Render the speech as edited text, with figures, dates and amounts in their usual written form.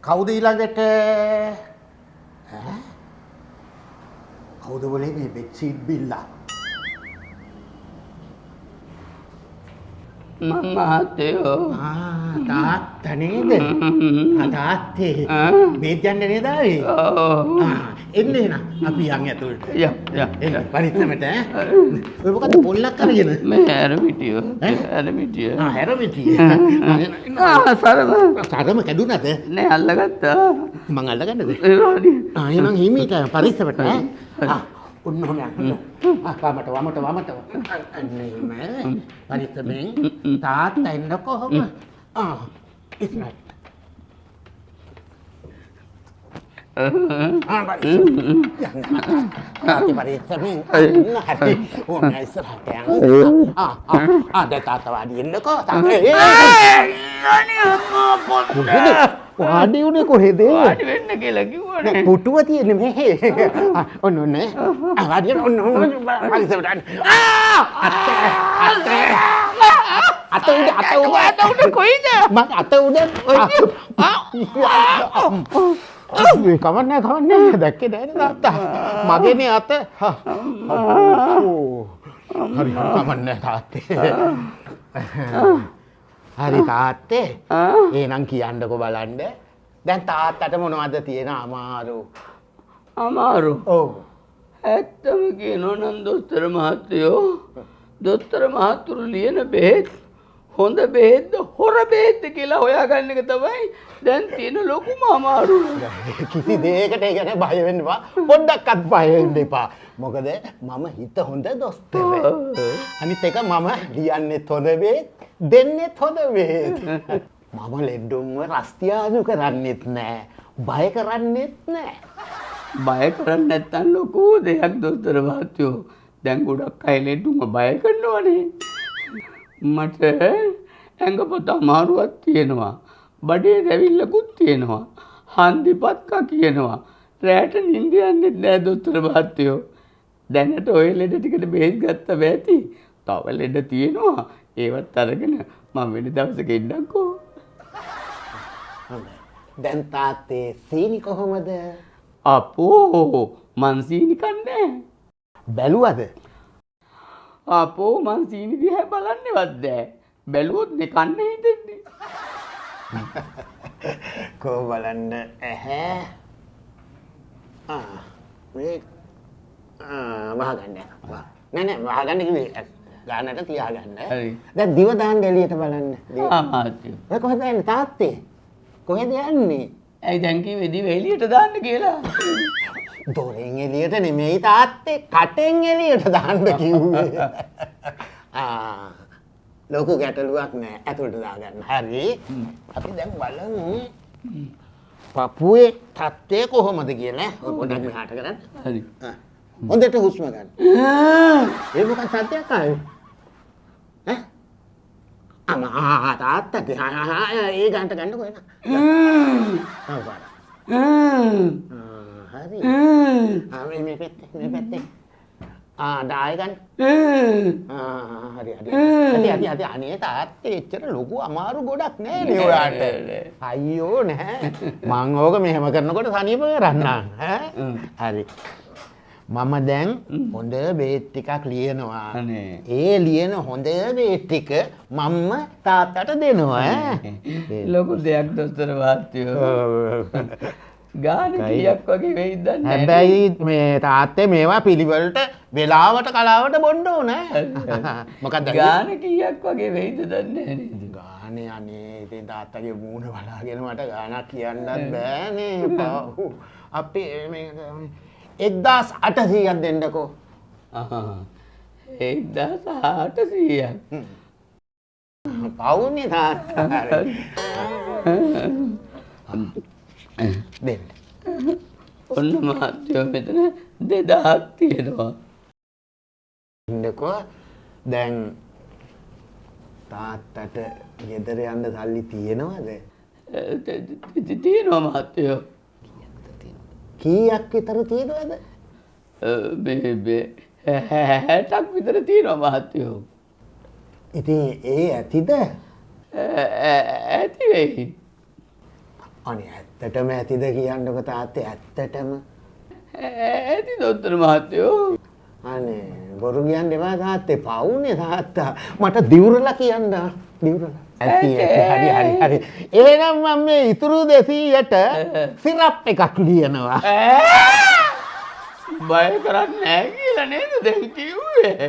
කවුද ඊළඟට? කවුද બોලේ මේ බෙඩ්ෂීට් බිල්ලා? මහත්තයෝ. තාත්තා නේද? තාත්තේ. බේත් යන්න නේද ආවේ? එන්න එන්න අපි යන් ඇතුළට. එන්න පරිස්සමට ඈ. ඔය මොකද පොල්ලක් අරගෙන? මේ හැරමිටිය. හැරමිටිය. හැරමිටිය. සරම කැඩුනද? නෑ අල්ලගත්තා. මං අල්ලගන්නද? ඒ එහෙනම් හිමීට පරිස්සමට ඈ. ඔන්න ඔහම යන්න. වමට. අන්න පරිස්සමෙන් තාත්තා එන්න කොහොම? ඉස්මත්. තාත්තා පරිස්සමෙන් හරි. ඕන ඉස්සරහට යන්න. දැන් තාත්තා වාඩි වෙන්නකෝ. වාඩි උනේ කොහෙද? වාඩි වෙන්න කියලා කිව්වනේ. පුටුව තියෙන්නේ මෙහෙ. ඔන්න වාඩි වෙන්න ඔන්න පරිස්සමට යන්න. අත උඩ කොයිද? මං අත උඩ කවන්නේ දැක්කේ නෑනේ තාත්තා. මගේනේ අත. හරි කවන්නේ තාත්තේ. හරි තාත්තේ. එහෙනම් කියන්නකෝ බලන්න. දැන් තාත්තට මොනවද තියෙන අමාරු? අමාරු. ඔව්. ඇත්තම කියනවා නම් දොස්තර මහත්තයෝ. දොස්තර මහතුරු ලියන බෙහෙත් හොඳ බෙහෙත්ද හොර බෙහෙත්ද කියලා හොයාගන්න එක තමයි දැන් තියෙන ලොකුම අමාරු. කිසි දෙයකට ඒ ගැන බය වෙන්න එපා. පොඩ්ඩක්වත් බය වෙන්න එපා. මොකද මම හිත හොඳ දොස්තර. අනිත් එක මම ලියන්නෙත් හොඳ බෙහෙත්, දෙන්නෙත් හොඳ බෙහෙත්. මම ලෙඩුන්ව රස්තියාදු කරන්නෙත් නෑ. බය කරන්නෙත් නෑ. බය කරන්නේ නැත්තම් ලොකු දෙයක් දොස්තර මහත්තයෝ. දැන් ගොඩක් අය ලෙඩුන්ව බය කරනවනේ. මට ඇඟපත අමාරුවක් තියෙනවා. බඩේ දැවිල්ලකුත් තියෙනවා. හන්දිපත්කා කියනවා. රැට නිින්ද යන්නේ නැහැ දොස්තර මහත්තයෝ. දැනට ඔය ලෙඩ ටිකට බෙහෙත් ගත්ත බෑති. තව ලෙඩ තියෙනවා. ඒවත් අරගෙන මම වෙන දවසක එන්නම්කෝ. දැන් තාත්තේ සීනි කොහොමද? අපෝ මං සීනි කන්නේ. බැලුවද? අපෝ මං සීනි දිහා බලන්නේවත් නැහැ. බැලුවොත් නේ කන්න හිතෙන්නේ. කෝ බලන්න ඇහැ. මේ වහගන්න. නෑ වහගන්න කිව්වේ ගානට තියාගන්න. හරි. දැන් දිව දාන්න එළියට බලන්න. මහත්තයෝ. ඔය කොහෙද යන්නේ තාත්තේ? කොහෙද යන්නේ? ඇයි දැන් කිව්වේ දිව එළියට දාන්න කියලා? දොරෙන් එළියට නෙමෙයි තාත්තේ කටෙන් එළියට දාන්න කිව්වේ. ලොකු ගැටලුවක් නෑ ඇතුළට දාගන්න. හරි. අපි දැන් බලමු පපුවේ තත්ත්වය කොහොමද කියලා. ඔය පොඩ්ඩක් මෙහාට කරන්න. හරි. හොඳට හුස්ම ගන්න. ඒ මොකක්ද සත්‍යයක් ආවේ? තාත්තට ඒ ගන්නට ගන්නකො එන. හරි. මේ පැත්තේ. ඩාය ගන්න. හරි. අනේ තාත්තේ එච්චර ලොකු අමාරු ගොඩක් නෑ නේ ඔයාට. අයියෝ නෑ. මං ඕක මෙහෙම කරනකොට සනීප කරන්නම්. හරි. මම දැන් හොඳ බේත් ටිකක් ලියනවා. ඒ ලියන හොඳ බේත් ටික මම්ම තාත්තට දෙනවා. ලොකු දෙයක් දොස්තර මහත්තයෝ. ගාන කීයක් වගේ වෙයිද දන්නේ නැහැ. හැබැයි මේ තාත්තේ මේවා පිළිවෙලට වෙලාවට කලාවට බොන්න ඕනේ. මොකක්ද ගාන කීයක් වගේ වෙයිද දන්නේ නැහැ. ගානේ අනේ ඉතින් තාත්තගේ මූණ බලාගෙන මට ගානක් කියන්නත් බෑනේ. අපි මේ 1800ක් දෙන්නකෝ. 1800ක්. පවුනේ තාත්තා. දෙන්න. ඔන්න මහත්තයෝ මෙතන 2000ක් තියෙනවා. ඉන්නකෝ දැන් තාත්තට ගෙදර යන්න සල්ලි තියෙනවද? තියෙනවා මහත්තයෝ. කීයක් විතර තියෙනවද? මේ 60ක් විතර තියෙනවා මහත්තයෝ. ඉතින් ඒ ඇතිද? ඇති වෙයි. අනේ ඇත්තටම ඇතිද කියන්නකො තාත්තේ ඇත්තටම. ඇති දොස්තර මහත්තයෝ. අනේ බොරු කියන්න එපා තාත්තේ පවුනේ තාත්තා. මට දිවුරලා කියන්න. දිවුරලා. ඇති හරි. එහෙනම් මම මේ ඉතුරු 200ට සිරප් එකක් ලියනවා. බය කරන්නේ නැහැ කියලා නේද දැන් කිව්වේ?